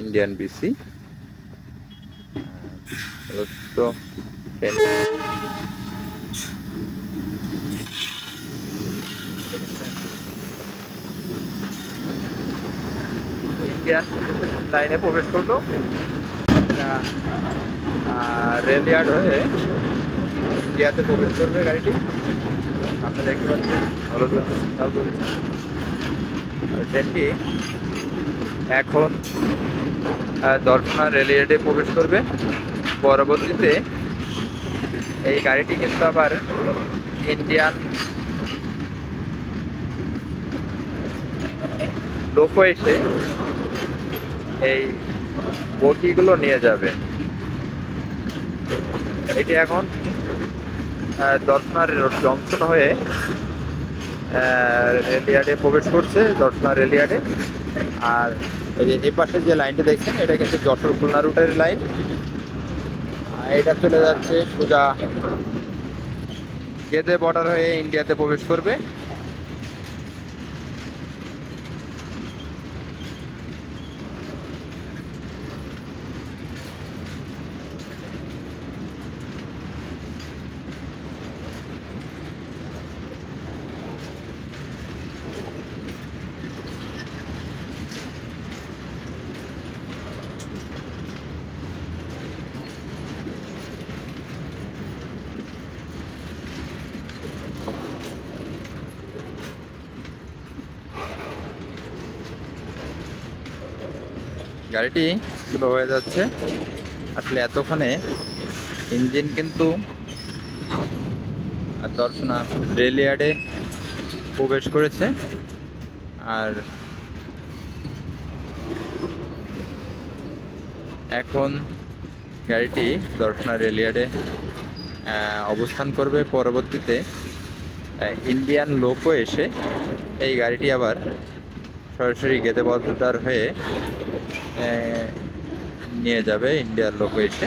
Indian BC তো Indian লাইনে প্রবেশ করলো। রেল ইয়ার্ড হয়ে ইন্ডিয়াতে প্রবেশ করবে গাড়িটি। আপনারা দেখতে পাচ্ছেন ট্রেনটি এখন দর্শনা রেল ইয়ার্ডে প্রবেশ করবে। পরবর্তীতে এই গাড়িটি কিন্তু আবার ইন্ডিয়ান লোকো এসে এই বগিগুলো নিয়ে যাবে। এটি এখন দর্শনা জংশন হয়ে রেল ইয়ার্ডে প্রবেশ করছে, দর্শনা রেল ইয়ার্ডে। আর এই পাশে যে লাইনটা দেখছেন এটা কিন্তু যশোর খুলনা রুটের লাইন। এটা চলে যাচ্ছে সোজা গেদে বর্ডার হয়ে ইন্ডিয়াতে প্রবেশ করবে। গাড়িটি স্লো হয়ে যাচ্ছে। আসলে এতক্ষণে ইঞ্জিন কিন্তু দর্শনা রেল ইয়ার্ডে প্রবেশ করেছে। আর এখন গাড়িটি দর্শনা রেল ইয়ার্ডে অবস্থান করবে। পরবর্তীতে ইন্ডিয়ান লোকো এসে এই গাড়িটি আবার সরাসরি গেদে বর্ডার হয়ে নিয়ে যাবে ইন্ডিয়ান লোকো এসে।